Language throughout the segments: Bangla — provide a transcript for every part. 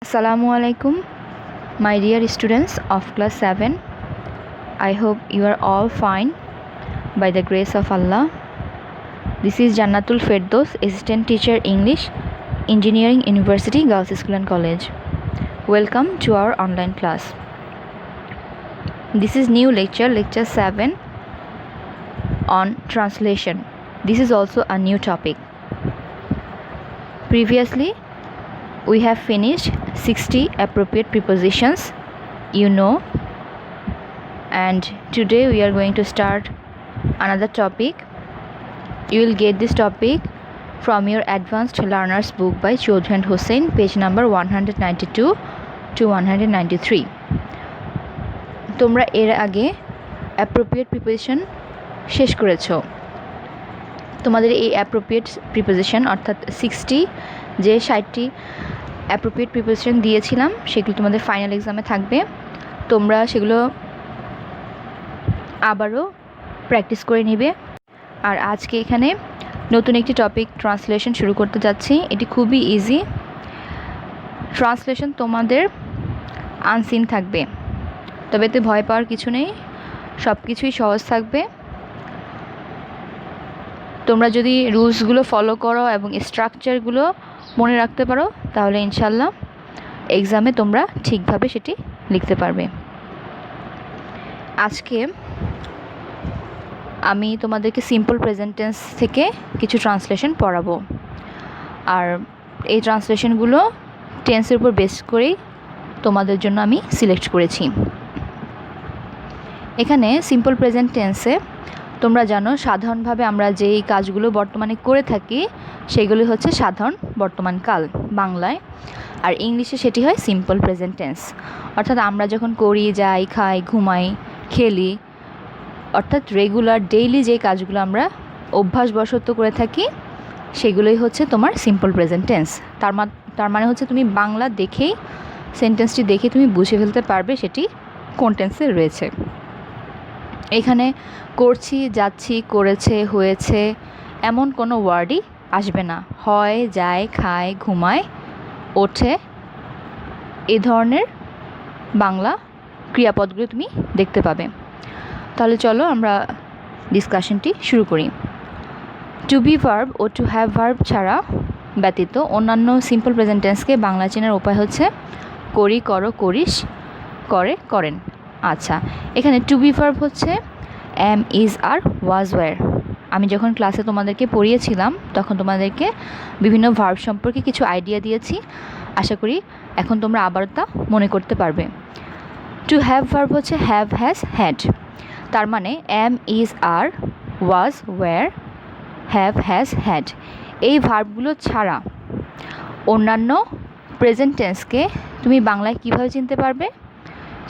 Assalamu alaikum, my dear students of class 7. I hope you are all fine by the grace of Allah. This is Jannatul Firdaus, Assistant Teacher English, Engineering University, Girls School and College. Welcome to our online class. This is new lecture 7 on translation. This is also a new topic. Previously, we have finished 60 appropriate prepositions, and today we are going to start another topic. You will get this topic from your advanced learners book by Chaudhry and Hussain, page number 192 to 193. তোমরা এর আগে appropriate preposition শেষ করেছো। তোমাদের এই appropriate preposition অর্থাৎ 60 যে 60টি অ্যাপ্রোপ্রিয়েট প্রিপোজিশন দিয়েছিলাম সেগুলো তোমাদের ফাইনাল এক্সামে থাকবে। তোমরা সেগুলো আবারও প্র্যাকটিস করে নেবে। আর আজকে এখানে নতুন একটি টপিক ট্রান্সলেশন শুরু করতে যাচ্ছি। এটি খুবই ইজি। ট্রান্সলেশন তোমাদের আনসিন থাকবে, তবে এতে ভয় পাওয়ার কিছু নেই, সব কিছুই সহজ থাকবে। তোমরা যদি রুলসগুলো ফলো করো এবং স্ট্রাকচারগুলো মনে রাখতে পারো তাহলে ইনশাল্লাহ এক্সামে তোমরা ঠিকভাবে সেটি লিখতে পারবে। আজকে আমি তোমাদেরকে সিম্পল প্রেজেন্ট টেন্স থেকে কিছু ট্রান্সলেশন পড়াবো। আর এই ট্রান্সলেশনগুলো টেন্সের উপর বেস করেই তোমাদের জন্য আমি সিলেক্ট করেছি। এখানে সিম্পল প্রেজেন্ট টেন্সে তোমরা জানো সাধারণভাবে আমরা যেই কাজগুলো বর্তমানে করে থাকি সেগুলি হচ্ছে সাধারণ বর্তমান কাল বাংলায়, আর ইংলিশে সেটি হয় সিম্পল প্রেজেন্ট টেন্স। অর্থাৎ আমরা যখন করি, যাই, খাই, ঘুমাই, খেলি, অর্থাৎ রেগুলার ডেইলি যে কাজগুলো আমরা অভ্যাসবশত করে থাকি সেগুলোই হচ্ছে তোমার সিম্পল প্রেজেন্ট টেন্স। তার মানে হচ্ছে তুমি বাংলা দেখেই, সেন্টেন্সটি দেখে তুমি বুঝে ফেলতে পারবে সেটি কোন টেন্সে রয়েছে। এখানে করছি, যাচ্ছি, করেছে, হয়েছে এমন কোনো ওয়ার্ডই আসবে না। হয়, যায়, খায়, ঘুমায়, ওঠে, এই ধরনের বাংলা ক্রিয়াপদগুলো তুমি দেখতে পাবে। তাহলে চলো আমরা ডিসকাশনটি শুরু করি। টু বি ভার্ব ও টু হ্যাভ ভার্ব ছাড়া ব্যতীত অন্যান্য সিম্পল প্রেজেন্ট টেন্সকে বাংলা চেনার উপায় হচ্ছে করি, করো, করিস, করে, করেন। আচ্ছা, এখানে টু বি ভার্ব হচ্ছে am, is, are, was, were. আমি যখন ক্লাসে তোমাদেরকে পড়িয়েছিলাম তখন তোমাদেরকে বিভিন্ন ভার্ব সম্পর্কে কিছু আইডিয়া দিয়েছি। আশা করি এখন তোমরা আবার তা মনে করতে পারবে। টু হ্যাভ ভার্ব হচ্ছে হ্যাভ, হ্যাজ, হ্যাড। তার মানে am, is, are, was, were, have, has, had এই ভার্বগুলো ছাড়া অন্যান্য প্রেজেন্ট টেন্সকে তুমি বাংলায় কীভাবে চিনতে পারবে?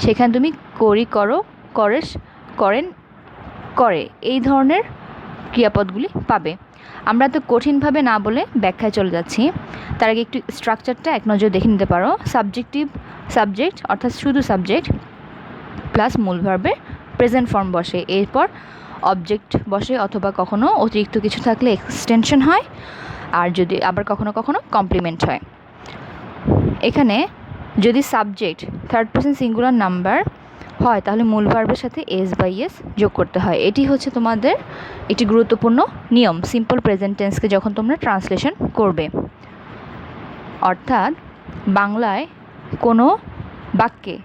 সেখানে তুমি করি, করো, করেস, করেন, করে এই ধরনের ক্রিয়াপদগুলি পাবে। আমরা তো কঠিনভাবে না বলে ব্যাখ্যায় চলে যাচ্ছি। তার আগে একটু স্ট্রাকচারটা এক নজর দেখে নিতে পারো। সাবজেক্ট অর্থাৎ শুধু সাবজেক্ট প্লাস মূল ভার্বের প্রেজেন্ট ফর্ম বসে, এরপর অবজেক্ট বসে, অথবা কখনো অতিরিক্ত কিছু থাকলে এক্সটেনশন হয়, আর যদি আবার কখনো কখনো কমপ্লিমেন্ট হয়। এখানে যদি subject third person singular number হয় তাহলে মূল ভার্বের সাথে এস বাই এস যোগ করতে হয়। এটি হচ্ছে তোমাদের একটি গুরুত্বপূর্ণ নিয়ম সিম্পল প্রেজেন্ট টেন্সকে যখন তোমরা ট্রান্সলেশন করবে। অর্থাৎ বাংলায় কোনো বাক্যে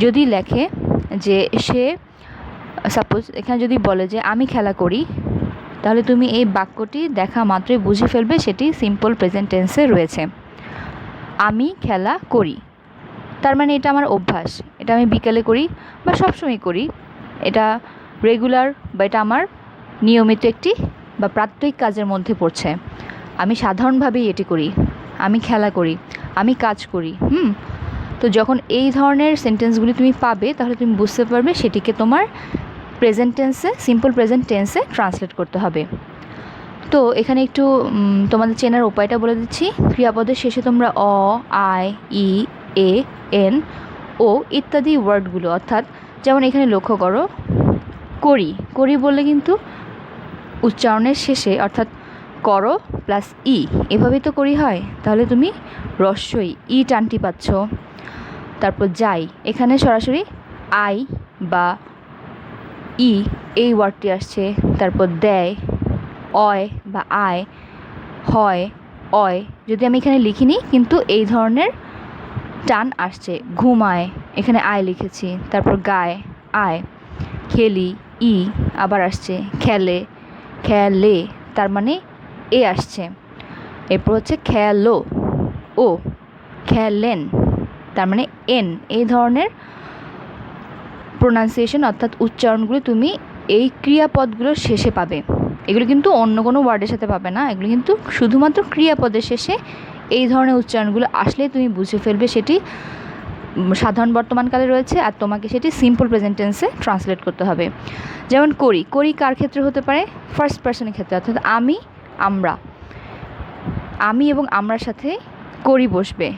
যদি লেখে যে সে, সাপোজ এখানে যদি বলে যে আমি খেলা করি, তাহলে তুমি এই বাক্যটি দেখা মাত্রই বুঝে ফেলবে সেটি সিম্পল প্রেজেন্ট টেন্সে রয়েছে। আমি খেলা করি, তার মানে এটা আমার অভ্যাস, এটা আমি বিকেলে করি বা সবসময় করি, এটা রেগুলার বা এটা আমার নিয়মিত একটি বা প্রাত্যহিক কাজের মধ্যে পড়ছে। আমি সাধারণভাবেই এটি করি, আমি খেলা করি, আমি কাজ করি। তো যখন এই ধরনের সেন্টেন্সগুলি তুমি পাবে তাহলে তুমি বুঝতে পারবে সেটিকে তোমার প্রেজেন্ট টেন্সে, সিম্পল প্রেজেন্ট টেন্সে ট্রান্সলেট করতে হবে। তো এখানে একটু তোমাদের চেনার উপায়টা বলে দিচ্ছি। ক্রিয়াপদের শেষে তোমরা অ, আই, ই, এ, এন, ও ইত্যাদি ওয়ার্ডগুলো, অর্থাৎ যেমন এখানে লক্ষ্য করো করি, করি বললে কিন্তু উচ্চারণের শেষে অর্থাৎ করো প্লাস ই, এভাবেই তো করি হয়। তাহলে তুমি রস্যই ই টানটি পাচ্ছ। তারপর যাই, এখানে সরাসরি আই বা ই এই ওয়ার্ডটি আসছে। তারপর দেয়, অয় বা আয়, হয়, অয়, যদি আমি এখানে লিখিনি কিন্তু এই ধরনের টান আসছে। ঘুমায়, এখানে আয় লিখেছি। তারপর গায়, আয়। খেলি, ই আবার আসছে। খেলে, খেলে, তার মানে এ আসছে। এরপর হচ্ছে খেলো, ও। খেলেন, তার মানে এন। এই ধরনের প্রোনাউন্সিয়েশন অর্থাৎ উচ্চারণগুলো তুমি এই ক্রিয়াপদগুলোর শেষে পাবে। এগুলো কিন্তু অন্য কোনো ওয়ার্ডের সাথে পাবে না, এগুলো কিন্তু শুধুমাত্র ক্রিয়াপদের শেষে এই ধরনের উচ্চারণগুলো আসলে তুমি বুঝে ফেলবে সেটি সাধারণ বর্তমানকালে রয়েছে, আর তোমাকে সেটি সিম্পল প্রেজেন্ট টেন্সে ট্রান্সলেট করতে হবে। যেমন করি, করি কার ক্ষেত্রে হতে পারে? ফার্স্ট পার্সনের ক্ষেত্রে, অর্থাৎ আমি, আমরা। আমি এবং আমরার সাথে করি বসবে।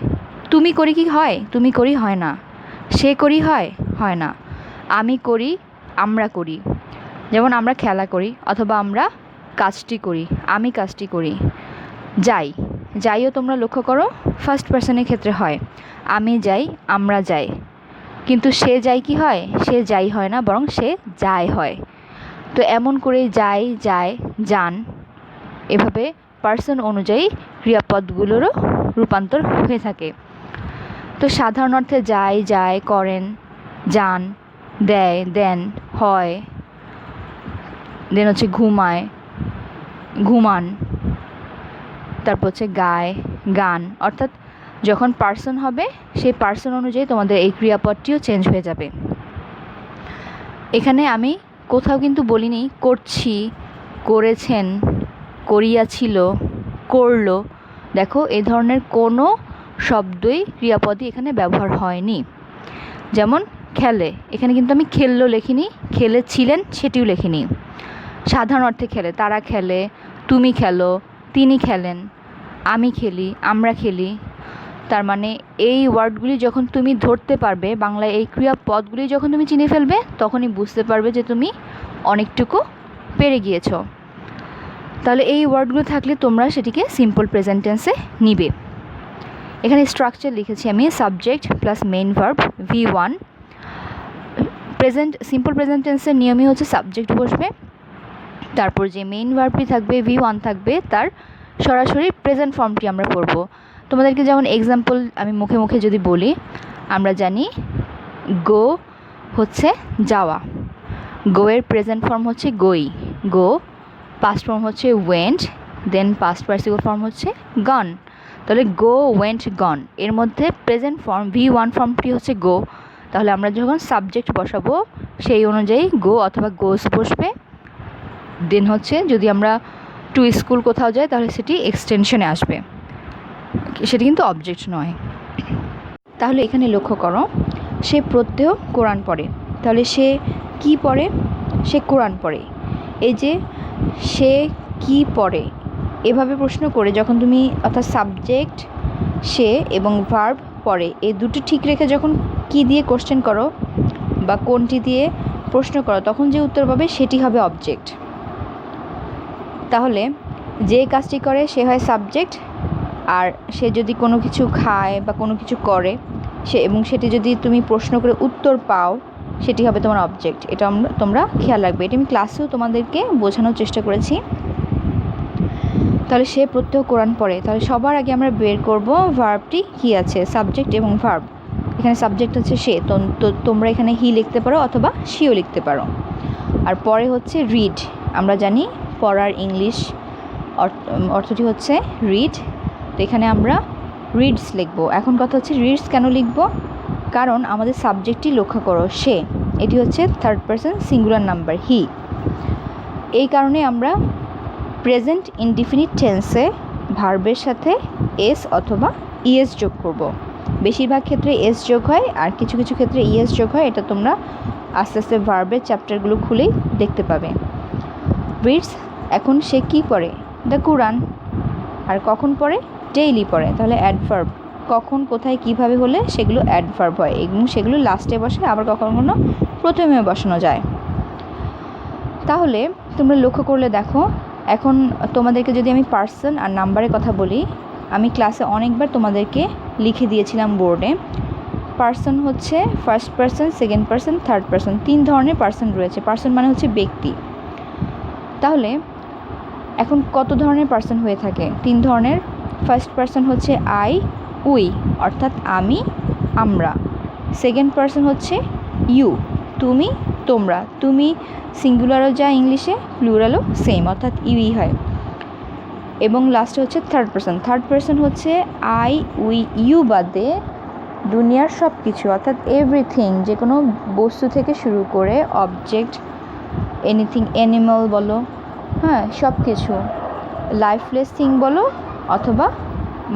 তুমি করি কি হয়? তুমি করি হয় না। সে করি হয়? হয় না। আমি করি, আমরা করি। যেমন আমরা খেলা করি অথবা আমরা কাজটি করি, আমি কাজটি করি। যাই, যাইও তোমরা লক্ষ্য করো ফার্স্ট পার্সনের ক্ষেত্রে হয়। আমি যাই, আমরা যাই। কিন্তু সে যাই কি হয়? সে যাই হয় না, বরং সে যায় হয়। তো এমন করে যাই, যায়, যান, এভাবে পার্সন অনুযায়ী ক্রিয়াপদগুলোরও রূপান্তর হয়ে থাকে। তো সাধারণ অর্থে যাই, যায়, করেন, যান, দেয়, দেন, হয়, দেন হচ্ছে ঘুমায়, ঘুমান, তারপর হচ্ছে গায়, গান। অর্থাৎ যখন পার্সন হবে সেই পার্সন অনুযায়ী তোমাদের এই ক্রিয়াপদটিও চেঞ্জ হয়ে যাবে। এখানে আমি কোথাও কিন্তু বলিনি করছি, করেছেন, করিয়াছিল, করলো। দেখো এই ধরনের কোনো শব্দই ক্রিয়াপদই এখানে ব্যবহার হয়নি। যেমন খেলে, এখানে কিন্তু আমি খেললো লেখিনি, খেলেছিলেন সেটিও লেখিনি। সাধারণ অর্থে খেলে, তারা খেলে, তুমি খেলো, তিনি খেলেন, আমি খেলি, আমরা খেলি। তার মানে এই ওয়ার্ডগুলি যখন তুমি ধরতে পারবে, বাংলায় এই ক্রিয়াপদগুলি যখন তুমি চিনে ফেলবে, তখনই বুঝতে পারবে যে তুমি অনেকটুকু পেরে গিয়েছো। তাহলে এই ওয়ার্ডগুলো থাকলে তোমরা সেটিকে সিম্পল প্রেজেন্ট টেন্সে নিবে। এখানে স্ট্রাকচার লিখেছি আমি, subject plus main verb V1। Simple present টেন্সের নিয়মই হচ্ছে সাবজেক্ট বসবে, তারপর যে মেইন ভার্বটি থাকবে V1 থাকবে, তার সরাসরি প্রেজেন্ট ফর্মটি আমরা পড়ব। তোমাদেরকে যেমন এক্সাম্পল আমি মুখে মুখে যদি বলি, আমরা জানি গো হচ্ছে যাওয়া, গো এর প্রেজেন্ট ফর্ম হচ্ছে গোই, গো। পাস্ট ফর্ম হচ্ছে ওয়েন্ট, দেন পাস্ট পার্টিসিপল ফর্ম হচ্ছে গন। তাহলে গো, ওয়েন্ট, গন, এর মধ্যে প্রেজেন্ট ফর্ম V1 ফর্মটি হচ্ছে গো। তাহলে আমরা যখন সাবজেক্ট বসাবো সেই অনুযায়ী গো অথবা গোস বসবে। দেন হচ্ছে যদি আমরা টু স্কুল কোথাও যাই তাহলে সেটি এক্সটেনশনে আসবে, সেটি কিন্তু অবজেক্ট নয়। তাহলে এখানে লক্ষ্য করো, সে প্রত্যেহ কোরআন পড়ে। তাহলে সে কি পড়ে? সে কোরআন পড়ে। এই যে সে কি পড়ে, এভাবে প্রশ্ন করে যখন তুমি অর্থাৎ সাবজেক্ট সে এবং ভার্ব পড়ে, এই দুটো ঠিক রেখে যখন কি দিয়ে কোশ্চেন করো বা কোনটি দিয়ে প্রশ্ন করো, তখন যে উত্তর পাবে সেটি হবে অবজেক্ট। তাহলে যে কাজটি করে সে হয় সাবজেক্ট, আর সে যদি কোনো কিছু খায় বা কোনো কিছু করে সে, এবং সেটি যদি তুমি প্রশ্ন করে উত্তর পাও, সেটি হবে তোমার অবজেক্ট। এটা তোমরা খেয়াল রাখবে, এটা আমি ক্লাসেও তোমাদেরকে বোঝানোর চেষ্টা করেছি। তাহলে সে প্রত্যেহ কোরআন পড়ে। তাহলে সবার আগে আমরা বের করব ভার্বটি কী আছে, সাবজেক্ট এবং ভার্ব। এখানে সাবজেক্ট হচ্ছে সে, তো তোমরা এখানে হি লিখতে পারো অথবা শিও লিখতে পারো। আর পরে হচ্ছে রিড, আমরা জানি পড়ার ইংলিশ অর্থটি হচ্ছে রিড, তো এখানে আমরা রিডস লিখব। এখন কথা হচ্ছে রিডস কেন লিখব? কারণ আমাদের সাবজেক্টটি লক্ষ্য করো সে, এটি হচ্ছে third person singular number he. এই কারণে আমরা প্রেজেন্ট ইনডিফিনিট টেন্সে ভার্বের সাথে এস অথবা ইএস যোগ করব। বেশিরভাগ ক্ষেত্রে এস যোগ হয়, আর কিছু কিছু ক্ষেত্রে ইএস যোগ হয়। এটা তোমরা আস্তে আস্তে ভার্বের চ্যাপ্টারগুলো খুলেই দেখতে পাবে। রিডস, এখন সে কী পড়ে? দ্য কোরআন। আর কখন পড়ে? ডেইলি পড়ে। তাহলে অ্যাডভার্ব, কখন, কোথায়, কীভাবে হলে সেগুলো অ্যাডভার্ব হয়, এবং সেগুলো লাস্টে বসে, আবার কখনো কখনো প্রথমে বসানো যায়। তাহলে তোমরা লক্ষ্য করলে দেখো এখন তোমাদেরকে যদি আমি পার্সন আর নাম্বারের কথা বলি, আমি ক্লাসে অনেকবার তোমাদেরকে লিখে দিয়েছিলাম বোর্ডে। পার্সন হচ্ছে first person, second person, third person, 3 ধরনের পার্সন রয়েছে। পার্সন মানে হচ্ছে ব্যক্তি। তাহলে এখন কত ধরনের পার্সন হয়ে থাকে? 3 ধরনের। ফার্স্ট পার্সন হচ্ছে আই, উই, অর্থাৎ আমি, আমরা। সেকেন্ড পার্সন হচ্ছে ইউ, তুমি, তোমরা। তুমি সিঙ্গুলারও যা ইংলিশে, প্লুরালও সেম, অর্থাৎ ইউই হয়। এবং লাস্টে হচ্ছে থার্ড পার্সন। থার্ড পার্সন হচ্ছে আই, উই, ইউ বাদে দুনিয়ার সব কিছু, অর্থাৎ এভরিথিং, যে কোনো বস্তু থেকে শুরু করে অবজেক্ট, এনিথিং, অ্যানিমাল বলো, হ্যাঁ, সব কিছু, লাইফলেস থিং বলো অথবা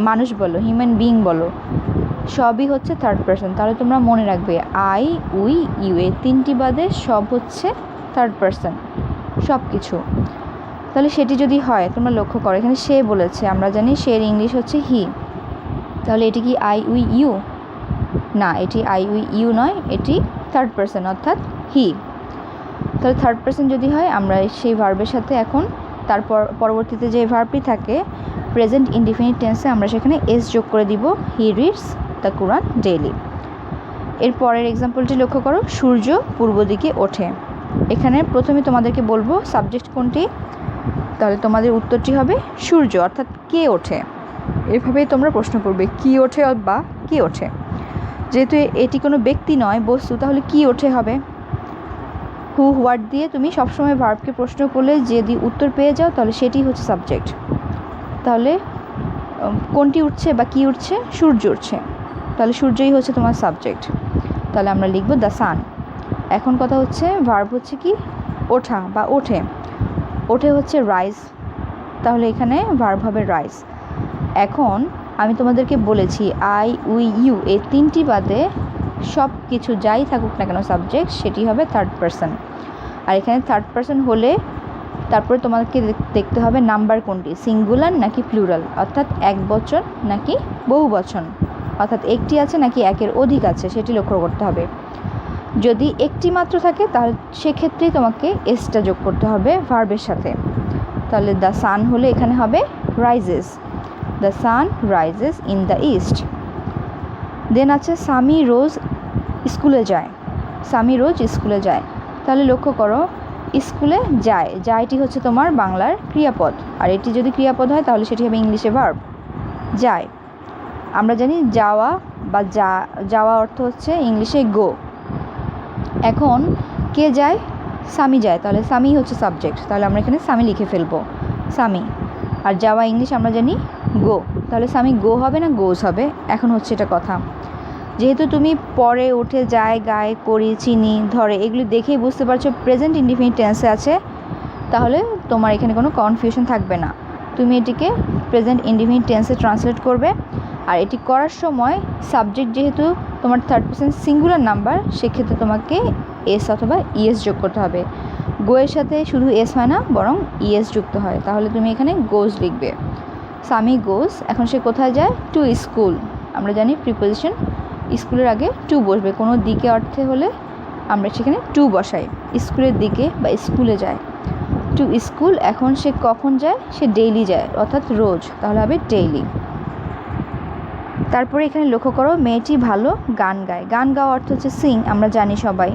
মানুষ বলো, হিউম্যান বিইং বলো, সবই হচ্ছে থার্ড পার্সন। তাহলে তোমরা মনে রাখবে আই, উই, ইউ, এই 3টি বাদে সব হচ্ছে থার্ড পার্সন, সব কিছু। তাহলে সেটি যদি হয়, তোমরা লক্ষ্য করো এখানে সে বলেছে, আমরা জানি সের ইংলিশ হচ্ছে হি। তাহলে এটি কি আই, উই, ইউ? না, এটি আই, উই, ইউ নয়, এটি থার্ড পার্সন অর্থাৎ হি। তাহলে থার্ড পার্সন যদি হয়, আমরা সেই ভার্বের সাথে এখন তারপর পরবর্তীতে যে ভার্বটি থাকে প্রেজেন্ট ইনডিফিনিট টেন্সে আমরা সেখানে এস যোগ করে দিব। He reads the Quran daily. এর পরের এক্সাম্পলটি লক্ষ্য করো, সূর্য পূর্ব দিকে ওঠে। এখানে প্রথমে তোমাদেরকে বলবো সাবজেক্ট কোনটি, তাহলে তোমাদের উত্তরটি হবে সূর্য, অর্থাৎ কে ওঠে। এভাবেই তোমরা প্রশ্ন করবে কি ওঠে বা কে ওঠে। যেহেতু এটি কোনো ব্যক্তি নয়, বস্তু, তাহলে কি ওঠে হবে। হু, হোয়াট দিয়ে তুমি সবসময় ভার্বকে প্রশ্ন করলে যদি উত্তর পেয়ে যাও তাহলে সেটি হচ্ছে সাবজেক্ট। তাহলে কোনটি উঠছে বা কি উঠছে? সূর্য উঠছে, তাহলে সূর্যই হচ্ছে তোমার সাবজেক্ট। তাহলে আমরা লিখব দ্য সান। এখন কথা হচ্ছে ভার্ব হচ্ছে কি ওঠা বা ওঠে। ওঠে হচ্ছে রাইজ, তাহলে এখানে ভার্ব হবে রাইজ। এখন আমি তোমাদেরকে বলেছি আই, উই, ইউ এই 3টি বাদে সব কিছু যাই থাকুক না কেন সাবজেক্ট, সেটি হবে থার্ড পার্সন। আর এখানে থার্ড পার্সন হলে তারপরে তোমাদেরকে দেখতে হবে নাম্বার কোনটি, সিঙ্গুলার নাকি প্লুরাল, অর্থাৎ এক বচন নাকি বহু বচন, অর্থাৎ একটি আছে নাকি একের অধিক আছে, সেটি লক্ষ্য করতে হবে। যদি একটি মাত্র থাকে তাহলে সেক্ষেত্রেই তোমাকে এসটা যোগ করতে হবে ভার্বের সাথে। তাহলে দ্য সান হলে এখানে হবে rises, the sun rises in the east. Then আছে সামি রোজ স্কুলে যায়। সামি রোজ স্কুলে যায়, তাহলে লক্ষ্য করো স্কুলে যায়, যায়টি হচ্ছে তোমার বাংলার ক্রিয়াপদ, আর এটি যদি ক্রিয়াপদ হয় তাহলে সেটি হবে ইংলিশে ভার্ব, যায়। আমরা জানি যাওয়া বা যাওয়া অর্থ হচ্ছে ইংলিশে গো। এখন কে যায়? সামি যায়, তাহলে সামি হচ্ছে সাবজেক্ট, তাহলে আমরা এখানে সামি লিখে ফেলবো, সামি। আর যাওয়া ইংলিশ আমরা জানি গো, তাহলে সামি গো হবে না গোজ হবে। এখন হচ্ছে এটা কথা, যেহেতু তুমি পরে, উঠে, যায়, গায়ে, করি, চিনি, ধরে এগুলি দেখেই বুঝতে পারছো প্রেজেন্ট ইনডিফিনিট টেন্সে আছে, তাহলে তোমার এখানে কোনো কনফিউশন থাকবে না। তুমি এটিকে প্রেজেন্ট ইনডিফিনিট টেন্সে ট্রান্সলেট করবে। আর এটি করার সময় সাবজেক্ট যেহেতু তোমার থার্ড পার্সন সিঙ্গুলার নাম্বার, সেক্ষেত্রে তোমাকে এস অথবা ইএস যোগ করতে হবে। গো এর সাথে শুধু এস হয় না, বরং ইএস যুক্ত হয়, তাহলে তুমি এখানে গোজ লিখবে, সামি গোজ। এখন সে কোথায় যায়? To school. আমরা জানি প্রিপোজিশন স্কুলের আগে টু বসবে, কোনো দিকে অর্থে হলে আমরা সেখানে টু বসাই, স্কুলের দিকে বা স্কুলে যায়, টু স্কুল। এখন সে কখন যায়? সে ডেইলি যায়, অর্থাৎ রোজ, তাহলে হবে ডেইলি। তারপরে এখানে লক্ষ্য করো মেয়েটি ভালো গান গায়। গান গাওয়া অর্থ হচ্ছে সিং, আমরা জানি সবাই।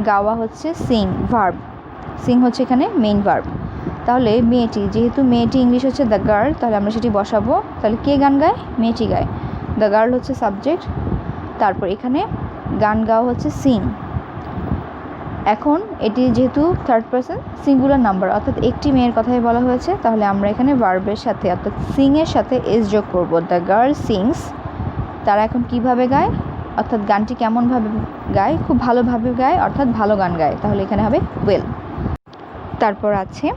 গাওয়া হচ্ছে সিং, ভার্ব, সিং হচ্ছে এখানে মেইন ভার্ব। তাহলে মেয়েটি, যেহেতু মেয়েটি ইংলিশ হচ্ছে দ্য গার্ল, তাহলে আমরা সেটি বসাবো। তাহলে কে গান গায়? মেয়েটি গায়, দ্য গার্ল হচ্ছে সাবজেক্ট। তারপর এখানে গান গাওয়া হচ্ছে সিং। এখন এটি যেহেতু থার্ড পার্সন সিঙ্গুলার নাম্বার, অর্থাৎ একটি মেয়ের কথাই বলা হয়েছে, তাহলে আমরা এখানে ভার্বের সাথে অর্থাৎ সিংয়ের সাথে এস যোগ করব, দ্য গার্ল সিংস। তারা এখন কিভাবে গায়, অর্থাৎ গানটি কেমনভাবে গায়? খুব ভালোভাবে গায়, অর্থাৎ ভালো গান গায়, তাহলে এখানে হবে ওয়েল। তারপর আছে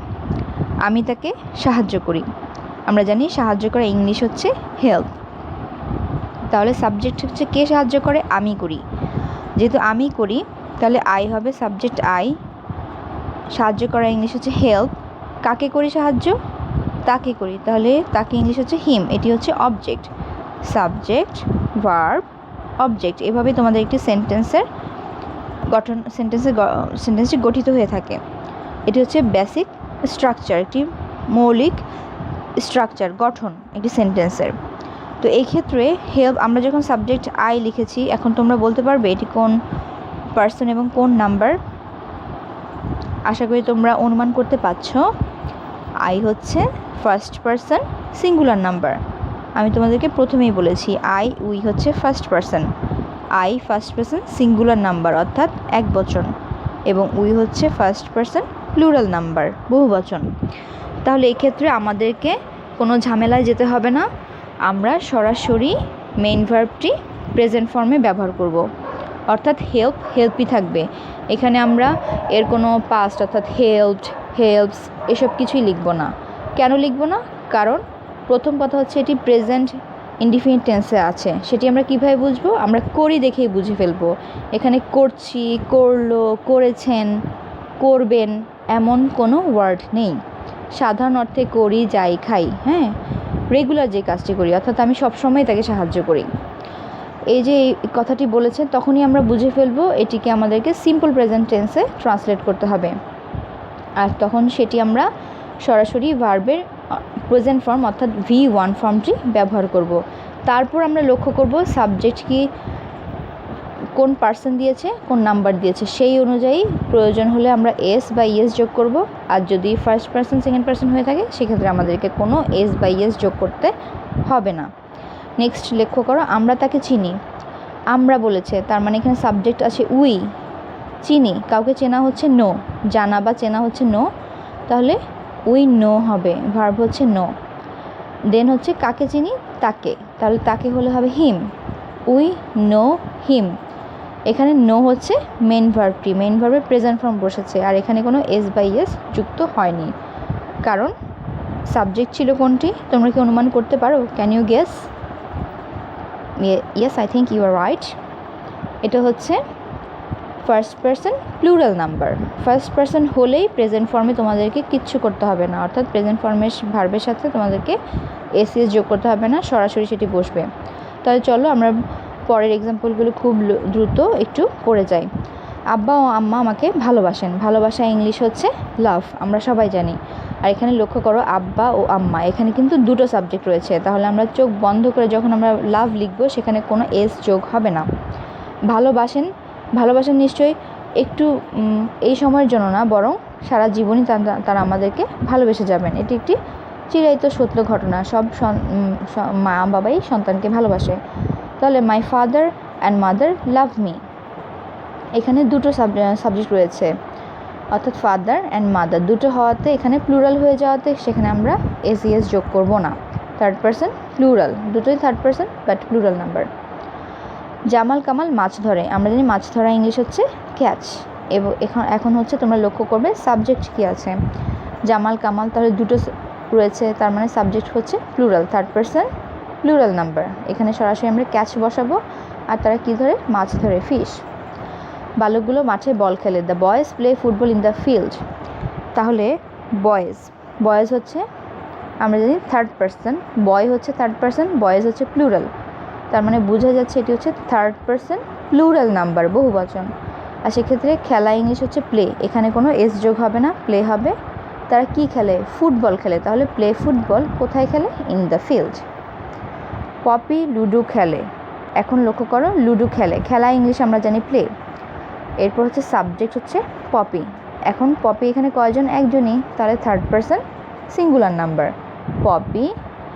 আমি তাকে সাহায্য করি। আমরা জানি সাহায্য করা ইংলিশ হচ্ছে হেল্প, তাহলে সাবজেক্ট হচ্ছে কে সাহায্য করে? আমি করি। যেহেতু আমি করি তাহলে আই হবে সাবজেক্ট আই। সাহায্য করা ইংলিশ হচ্ছে হেল্প। কাকে করি সাহায্য? তাকে করি, তাহলে তাকে ইংলিশ হচ্ছে হিম। এটি হচ্ছে অবজেক্ট, সাবজেক্ট, ভার্ব, অবজেক্ট। এভাবেই তোমাদের একটি সেন্টেন্সটি গঠিত হয়ে থাকে। এটি হচ্ছে বেসিক স্ট্রাকচার একটি মৌলিক স্ট্রাকচার, গঠন একটি সেন্টেন্সের। তো এই ক্ষেত্রে হেল্প আমরা যখন সাবজেক্ট আই লিখেছি, এখন তোমরা বলতে পারবে এটি কোন পার্সন এবং কোন নাম্বার? আশা করি তোমরা অনুমান করতে পারছো। আই হচ্ছে ফার্স্ট পার্সন সিঙ্গুলার নাম্বার। আমি তোমাদেরকে প্রথমেই বলেছি আই উই হচ্ছে first person, I first person singular number অর্থাৎ একবচন, এবং উই হচ্ছে ফার্স্ট পার্সন প্লুরাল নাম্বার বহুবচন। তাহলে এই ক্ষেত্রে আমাদেরকে কোনো ঝামেলায় যেতে হবে না, আমরা সরাসরি মেইন ভার্বটি প্রেজেন্ট ফর্মে ব্যবহার করব, অর্থাৎ হেল্পই থাকবে। এখানে আমরা এর কোনো পাস্ট অর্থাৎ হেল্পড, হেল্পস এসব কিছুই লিখব না। কেন লিখব না? কারণ প্রথম কথা হচ্ছে এটি প্রেজেন্ট ইনডিফিনিট টেন্সে আছে। সেটি আমরা কীভাবে বুঝবো? আমরা করি দেখেই বুঝে ফেলবো। এখানে করছি, করলো, করেছেন, করবেন এমন কোনো ওয়ার্ড নেই। সাধারণ অর্থে করি, যাই, খাই, হ্যাঁ, রেগুলার যে কাজটি করি, অর্থাৎ আমি সবসময় তাকে সাহায্য করি, এই যে এই কথাটি বলেছেন তখনই আমরা বুঝে ফেলবো এটিকে আমাদেরকে সিম্পল প্রেজেন্ট টেন্সে ট্রান্সলেট করতে হবে। আর তখন সেটি আমরা সরাসরি ভার্বের প্রেজেন্ট ফর্ম অর্থাৎ V1 ফর্মটি ব্যবহার করব। তারপর আমরা লক্ষ্য করব সাবজেক্ট কি কোন পার্সন দিয়েছে, কোন নাম্বার দিয়েছে, সেই অনুযায়ী প্রয়োজন হলে আমরা এস বা ইএস যোগ করব। আর যদি ফার্স্ট পার্সন সেকেন্ড পার্সন হয়ে থাকে সেক্ষেত্রে আমাদেরকে কোনো এস বা ইএস যোগ করতে হবে না। নেক্সট লক্ষ্য করো, আমরা তাকে চিনি, আমরা বলেছে, তার মানে এখানে সাবজেক্ট আছে উই। চিনি, কাউকে চেনা হচ্ছে নো, জানা বা চেনা হচ্ছে নো, তাহলে উই নো হবে, ভার্ব হচ্ছে নো। দেন হচ্ছে কাকে চিনি, তাকে, তাহলে তাকে হলে হবে হিম, উই নো হিম। এখানে নো হচ্ছে মেন ভার্বটি, মেন ভার্বের প্রেজেন্ট ফর্ম বসেছে, আর এখানে কোনো এস বা ইএস যুক্ত হয়নি, কারণ সাবজেক্ট ছিল কোনটি? তোমরা কি অনুমান করতে পারো? Can you guess? Yes, I think you are right. এটা হচ্ছে first person plural number. First person হলেই প্রেজেন্ট ফর্মে তোমাদেরকে কিচ্ছু করতে হবে না, অর্থাৎ প্রেজেন্ট ফর্মের ভার্বের সাথে তোমাদেরকে এসিএস যোগ করতে হবে না, সরাসরি সেটি বসবে। তাহলে চলো আমরা পরের এক্সাম্পলগুলো খুব দ্রুত একটু করে যাই। আব্বা ও আম্মা আমাকে ভালোবাসেন। ভালোবাসা ইংলিশ হচ্ছে লাভ, আমরা সবাই জানি। আর এখানে লক্ষ্য করো আব্বা ও আম্মা, এখানে কিন্তু দুটো সাবজেক্ট রয়েছে, তাহলে আমরা চোখ বন্ধ করে যখন আমরা লাভ লিখবো সেখানে কোনো এস যোগ হবে না। ভালোবাসেন, ভালোবাসেন নিশ্চয়ই একটু এই সময়ের জন্য না, বরং সারা জীবনই তারা আমাদেরকে ভালোবেসে যাবেন। এটি একটি চিরায়ত সত্য ঘটনা, সব মা বাবাই সন্তানকে ভালোবাসে। তাহলে my father and mother love me, এখানে দুটো সাবজেক্ট রয়েছে, অর্থাৎ ফাদার অ্যান্ড মাদার দুটো হওয়াতে এখানে প্লুরাল হয়ে যাওয়াতে সেখানে আমরা এসিএস যোগ করব না। থার্ড পার্সন প্লুরাল, দুটোই third person but plural number. Jamal Kamal মাছ ধরে, আমরা জানি মাছ ধরা ইংলিশ হচ্ছে ক্যাচ। এবং এখন হচ্ছে তোমরা লক্ষ্য করবে সাবজেক্ট কি আছে, জামাল কামাল, তাহলে দুটো রয়েছে, তার মানে সাবজেক্ট হচ্ছে plural, third person plural number. এখানে সরাসরি আমরা ক্যাচ বসাবো, আর তারা কি ধরে? মাছ ধরে, ফিশ। বালকগুলো মাঠে বল খেলে, the boys play football in the field. তাহলে বয়েজ হচ্ছে আমরা জানি থার্ড পার্সন, বয় হচ্ছে থার্ড পার্সন, বয়েজ হচ্ছে প্লুরাল, তার মানে বোঝা যাচ্ছে এটি হচ্ছে থার্ড পার্সন প্লুরাল নাম্বার, বহুবচন। আর সেক্ষেত্রে খেলা ইংলিশ হচ্ছে প্লে, এখানে কোনো এস যোগ হবে না, প্লে হবে। তারা কি খেলে? ফুটবল খেলে, তাহলে প্লে ফুটবল কোথায় খেলে? In the field. Popy ludo খেলে, এখন লক্ষ্য করো লুডো খেলে, খেলা ইংলিশ আমরা জানি প্লে। এরপর হচ্ছে সাবজেক্ট হচ্ছে পপি, এখন পপি এখানে কয়জন? একজনই, তাহলে third person singular number. Popy,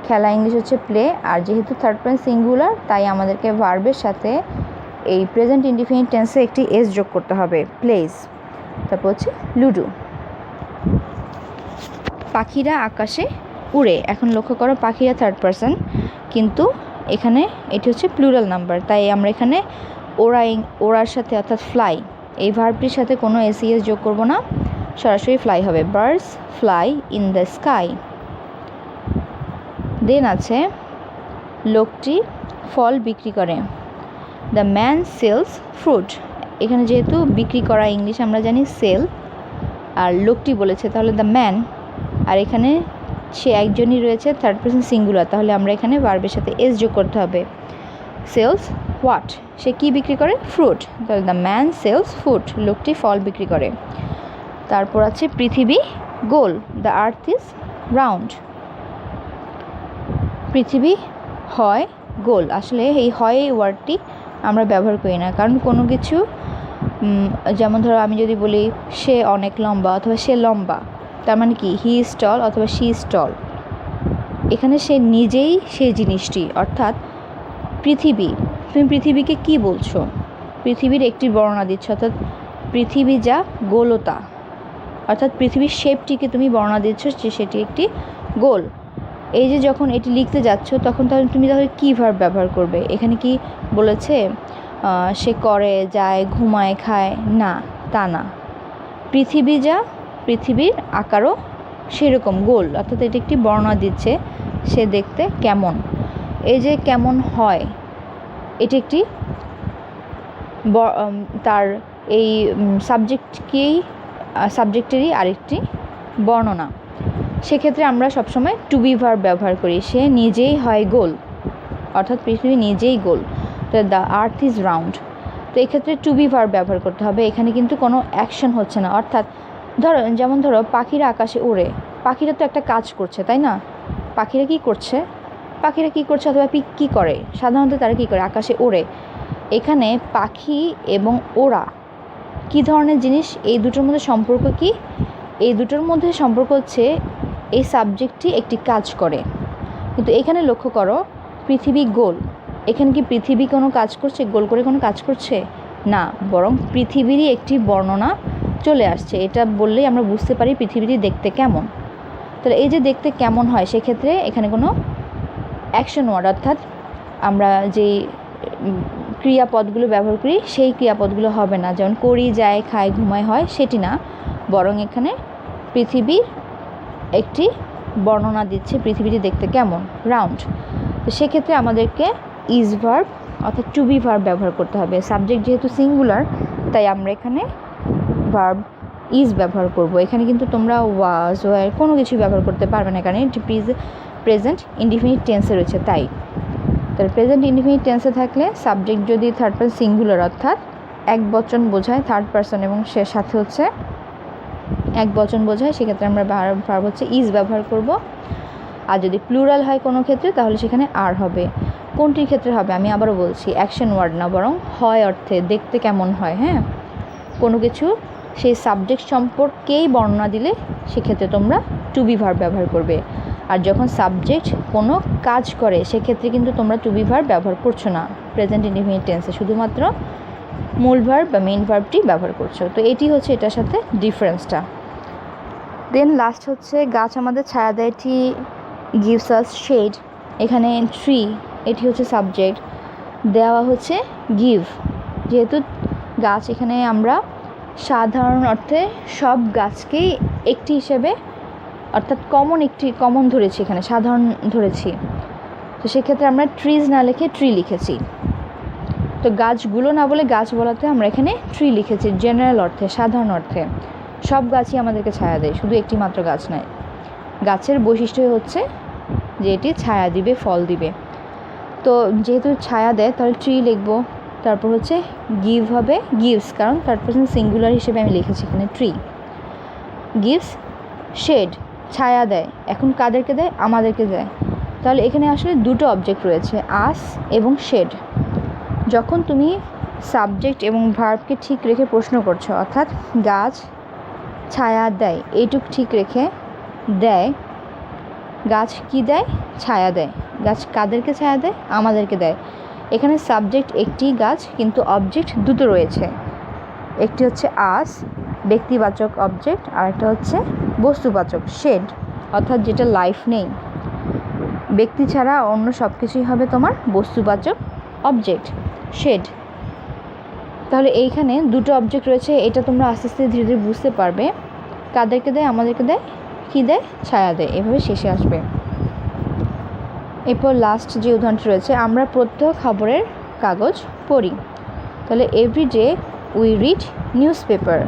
খেলা ইংলিশ হচ্ছে প্লে, আর যেহেতু থার্ড পার্সন সিঙ্গুলার তাই আমাদেরকে ভার্বের সাথে এই প্রেজেন্ট ইনডিফিনিট টেন্সে একটি এস যোগ করতে হবে, প্লেস। তারপর হচ্ছে লুডো। পাখিরা আকাশে উড়ে, এখন লক্ষ্য করো পাখিরা থার্ড পার্সন, কিন্তু এখানে এটি হচ্ছে প্লুরাল নাম্বার, তাই আমরা এখানে ওড়ার সাথে অর্থাৎ ফ্লাই এই ভার্বটির সাথে কোনো এসিএস যোগ করব না, সরাসরি ফ্লাই হবে, birds fly in the sky. Then আছে লোকটি ফল বিক্রি করে, দ্য ম্যান সেলস ফ্রুট। এখানে যেহেতু বিক্রি করা ইংলিশ আমরা জানি সেল, আর লোকটি বলেছে তাহলে দ্য ম্যান, আর এখানে সে একজনই রয়েছে থার্ড পার্সন সিঙ্গুলার, তাহলে আমরা এখানে ভার্বের সাথে এস যোগ করতে হবে। সেলস হোয়াট, সে কি বিক্রি করে? ফ্রুট, তাহলে দ্য ম্যান সেলস ফ্রুট, লোকটি ফল বিক্রি করে। তারপর আছে পৃথিবী গোল, দ্য আর্থ ইজ রাউন্ড। পৃথিবী হয় গোল। আসলে এই হয় এই ওয়ার্ডটি আমরা ব্যবহার করি না, কারণ কোনো কিছু যেমন ধরো আমি যদি বলি সে অনেক লম্বা অথবা সে লম্বা, তার মানে কি হি ইজ টল অথবা শি ইজ টল। এখানে সে নিজেই সেই জিনিসটি, অর্থাৎ পৃথিবী, তুমি পৃথিবীকে কি বলছো? পৃথিবীর একটি বর্ণনা দিচ্ছ, অর্থাৎ পৃথিবী যা গোলতা, অর্থাৎ পৃথিবীর শেপটিকে তুমি বর্ণনা দিচ্ছ যে সেটি একটি গোল। এই যে যখন এটি লিখতে যাচ্ছ তখন তুমি তাহলে কী ভার্ব ব্যবহার করবে? এখানে কি বলেছে সে করে, যায়, ঘুমায়, খায়? না, তা না। পৃথিবী যা, পৃথিবীর আকারও সেরকম গোল, অর্থাৎ এটি একটি বর্ণনা দিচ্ছে সে দেখতে কেমন। এই যে কেমন হয়, এটি একটি তার এই সাবজেক্টেরই আরেকটি বর্ণনা। সেক্ষেত্রে আমরা সবসময় টু বি ভার্ব ব্যবহার করি। সে নিজেই হয় গোল, অর্থাৎ পৃথিবী নিজেই গোল। তো দ্য আর্থ ইজ রাউন্ড। তো এক্ষেত্রে টু বি ভার্ব ব্যবহার করতে হবে। এখানে কিন্তু কোনো অ্যাকশন হচ্ছে না, অর্থাৎ যেমন ধরো পাখিরা আকাশে ওড়ে, পাখিরা তো একটা কাজ করছে, তাই না? পাখিরা কি করছে অথবা কী করে? সাধারণত তারা কী করে? আকাশে ওড়ে। এখানে পাখি এবং ওড়া কী ধরনের জিনিস? এই দুটোর মধ্যে সম্পর্ক কি? এই দুটোর মধ্যে সম্পর্ক হচ্ছে এই সাবজেক্টটি একটি কাজ করে। কিন্তু এখানে লক্ষ্য করো পৃথিবী গোল, এখানে কি পৃথিবী কোনো কাজ করছে? গোল করে কোনো কাজ করছে না, বরং পৃথিবীরই একটি বর্ণনা চলে আসছে। এটা বললেই আমরা বুঝতে পারি পৃথিবীটি দেখতে কেমন। তাহলে এই যে দেখতে কেমন হয়, সেক্ষেত্রে এখানে কোনো অ্যাকশন ওয়ার্ড, অর্থাৎ আমরা যেই ক্রিয়াপদগুলো ব্যবহার করি সেই ক্রিয়াপদগুলো হবে না, যেমন করি, যায়, খায়, ঘুমায়, হয়, সেটি না, বরং এখানে পৃথিবীর একটি বর্ণনা দিচ্ছে পৃথিবীটি দেখতে কেমন, রাউন্ড। তো সেক্ষেত্রে আমাদেরকে ইজ ভার্ব অর্থাৎ টু বি ভার্ব ব্যবহার করতে হবে। সাবজেক্ট যেহেতু সিঙ্গুলার, তাই আমরা এখানে ভার্ব ইজ ব্যবহার করব। এখানে কিন্তু তোমরা ওয়াজ, ওয়ার কোনো কিছু ব্যবহার করতে পারবে না, কারণ এটি প্রেজেন্ট ইনডিফিনিট টেন্সে রয়েছে। তাই প্রেজেন্ট ইনডিফিনিট টেন্সে থাকলে সাবজেক্ট যদি থার্ড পারসন সিঙ্গুলার অর্থাৎ এক বচন বোঝায়, থার্ড পারসন এবং সে সাথে হচ্ছে এক বচন বোঝায়, সেক্ষেত্রে আমরা ভার্ব হচ্ছে ইজ ব্যবহার করব। আর যদি প্লুরাল হয় কোনো ক্ষেত্রে তাহলে সেখানে আর হবে। কোনটির ক্ষেত্রে হবে আমি আবারও বলছি, অ্যাকশন ওয়ার্ড না, বরং হয় অর্থে দেখতে কেমন হয়। হ্যাঁ, কোনো কিছু সেই সাবজেক্ট সম্পর্কেই বর্ণনা দিলে সেক্ষেত্রে তোমরা টু বি ভার্ব ব্যবহার করবে। আর যখন সাবজেক্ট কোনো কাজ করে সেক্ষেত্রে কিন্তু তোমরা টু বি ভার্ব ব্যবহার করছো না প্রেজেন্ট ইনডিফিনিট টেন্সে, শুধুমাত্র মূল ভার্ব বা মেইন ভার্বটি ব্যবহার করছো। তো এটি হচ্ছে এটার সাথে ডিফারেন্সটা। দেন লাস্ট হচ্ছে গাছ আমাদের ছায়া দেয়, এটি গিভস আস শেড। এখানে ট্রি, এটি হচ্ছে সাবজেক্ট, দেওয়া হচ্ছে গিভ। যেহেতু গাছ, এখানে আমরা সাধারণ অর্থে সব গাছকেই একটি হিসেবে অর্থাৎ কমন ধরেছি, এখানে সাধারণ ধরেছি। তো সেক্ষেত্রে আমরা ট্রিজ না লিখে ট্রি লিখেছি। তো গাছগুলো না বলে গাছ বলাতে আমরা এখানে ট্রি লিখেছি, জেনারেল অর্থে, সাধারণ অর্থে। সব গাছই আমাদেরকে ছায়া দেয়, শুধু একটি মাত্র গাছ নয়। গাছের বৈশিষ্ট্য হচ্ছে যে এটি ছায়া দিবে, ফল দিবে। তো যেহেতু ছায়া দেয় তাহলে ট্রি লিখবো। তারপর হচ্ছে গিভ হবে গিভস, কারণ থার্ড পারসন সিঙ্গুলার হিসেবে আমি লিখেছি এখানে ট্রি। গিভস শেড, ছায়া দেয়। এখন কাদেরকে দেয়? আমাদেরকে দেয়। তাহলে এখানে আসলে দুটো অবজেক্ট রয়েছে, আস এবং শেড। যখন তুমি সাবজেক্ট এবং ভার্বকে ঠিক রেখে প্রশ্ন করছো, অর্থাৎ গাছ ছায়া দেয় এইটুক ঠিক রেখে দেয়, গাছ কি দেয়? ছায়া দেয়। গাছ কাদেরকে ছায়া দেয়? আমাদেরকে দেয়। এখানে সাবজেক্ট একটি গাছ, কিন্তু অবজেক্ট দুটো রয়েছে। একটি হচ্ছে আস, ব্যক্তিবাচক অবজেক্ট, আর একটা হচ্ছে বস্তুবাচক শেড, অর্থাৎ যেটা লাইফ নেই। ব্যক্তি ছাড়া অন্য সব কিছুই হবে তোমার বস্তুবাচক অবজেক্ট, শেড। তাহলে এইখানে দুটো অবজেক্ট রয়েছে, এটা তোমরা আস্তে আস্তে ধীরে ধীরে বুঝতে পারবে। কাদেরকে দেয়? আমাদেরকে দেয়। কী দেয়? ছায়া দেয়। এভাবে শেষে আসবে। এরপর লাস্ট যে উদাহরণটি রয়েছে, আমরা প্রত্যহ খবরের কাগজ পড়ি। তাহলে everyday we read newspaper.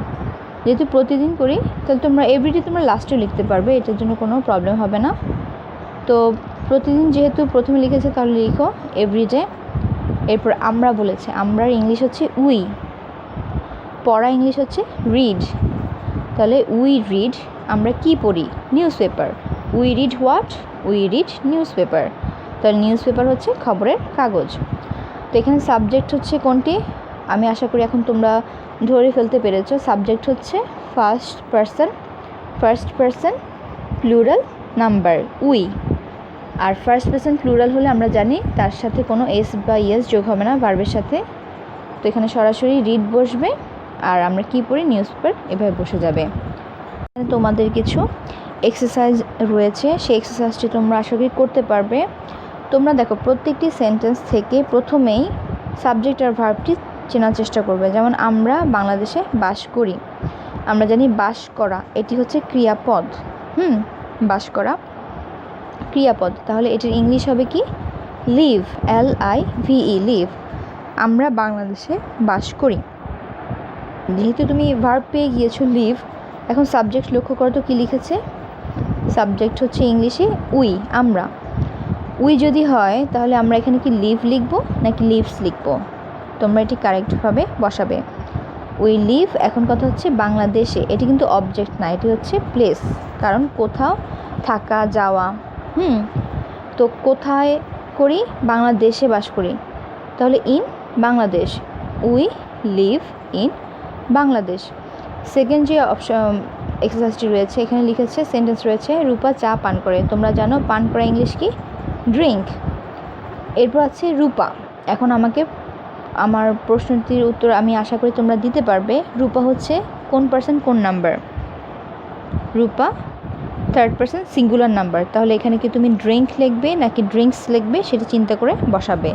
যেহেতু প্রতিদিন করি তাহলে তোমরা এভরিডে তোমরা লাস্টে লিখতে পারবে, এটার জন্য কোনো প্রবলেম হবে না। তো প্রতিদিন যেহেতু প্রথমে লিখেছে তাহলে লিখো এভরিডে। এরপর আমরা বলেছে, আমরার ইংলিশ হচ্ছে উই, পড়া ইংলিশ হচ্ছে রিড। তাহলে উই রিড, আমরা কি পড়ি? News paper. We read what? We read news paper. তাহলে নিউজ পেপার হচ্ছে খবরের কাগজ। তো এখানে সাবজেক্ট হচ্ছে কোনটি? আমি আশা করি এখন তোমরা ধরে ফেলতে পেরেছো। সাবজেক্ট হচ্ছে first person plural number we. আর ফার্স্ট পারসন প্লুরাল হলে আমরা জানি তার সাথে কোনো এস বা ইয়েস যোগ হবে না ভার্বের সাথে। তো এখানে সরাসরি রিড বসবে আর আমরা কি পড়ি? নিউজ পেপার এভাবে বসে যাবে। তোমাদের কিছু এক্সারসাইজ রয়েছে, সেই এক্সারসাইজটি তোমরা আশা করি করতে পারবে। তোমরা দেখো প্রত্যেকটি সেন্টেন্স থেকে প্রথমেই সাবজেক্ট আর ভার্বটি চেনার চেষ্টা করবে। যেমন আমরা বাংলাদেশে বাস করি, আমরা জানি বাস করা এটি হচ্ছে ক্রিয়াপদ। বাস করা ক্রিয়াপদ, তাহলে এটির ইংলিশ হবে কি? Live, LIVE, live. আমরা বাংলাদেশে বাস করি। যেহেতু তুমি ভার্ব পেয়ে গিয়েছো লিভ, এখন সাবজেক্ট লক্ষ্য করো তো কী লিখেছে? সাবজেক্ট হচ্ছে ইংলিশে উই, আমরা। উই যদি হয় তাহলে আমরা এখানে কি লিভ লিখব নাকি লিভস লিখব? তোমরা এটি কারেক্টভাবে বসাবে। উই লিভ, এখন কথা হচ্ছে বাংলাদেশে, এটি কিন্তু অবজেক্ট না, এটি হচ্ছে প্লেস, কারণ কোথাও থাকা যাওয়া। তো কোথায় করি? বাংলাদেশে বাস করি, তাহলে in Bangladesh. We live in Bangladesh. Second যে এক্সারসাইজটি রয়েছে, এখানে লিখেছে সেন্টেন্স রয়েছে রূপা চা পান করে। তোমরা জানো পান করা ইংলিশ কি? ড্রিঙ্ক। এরপর আছে রূপা। এখন আমাকে আমার প্রশ্নটির উত্তর আমি আশা করি তোমরা দিতে পারবে। রূপা হচ্ছে কোন পার্সন কোন নাম্বার? রূপা থার্ড পার্সন সিঙ্গুলার নাম্বার। তাহলে এখানে কি তুমি ড্রিঙ্ক লিখবে নাকি ড্রিঙ্কস লিখবে সেটা চিন্তা করে বসাবে।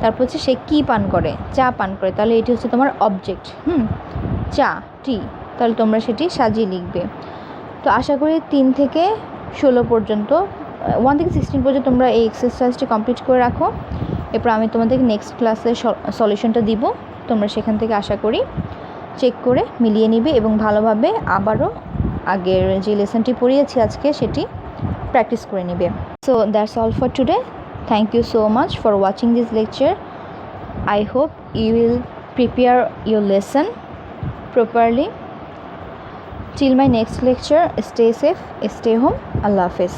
তারপর হচ্ছে সে কী পান করে? চা পান করে, তাহলে এটি হচ্ছে তোমার অবজেক্ট। চা, টি, তাহলে তোমরা সেটি সাজিয়ে লিখবে। তো আশা করি 3 থেকে 16 পর্যন্ত, 1 থেকে 16 পর্যন্ত তোমরা এই এক্সারসাইজটি কমপ্লিট করে রাখো। এরপর আমি তোমাদের নেক্সট ক্লাসে সলিউশনটা দিব। তোমরা সেখান থেকে আশা করি চেক করে মিলিয়ে নিবে এবং ভালোভাবে আবারও আগের যে লেসনটি পড়িয়েছি আজকে সেটি প্র্যাকটিস করে নিবে। So that's all for today. Thank you so much for watching this lecture. I hope you will prepare your lesson properly. Till my next lecture, stay safe, stay home. Allah Hafiz.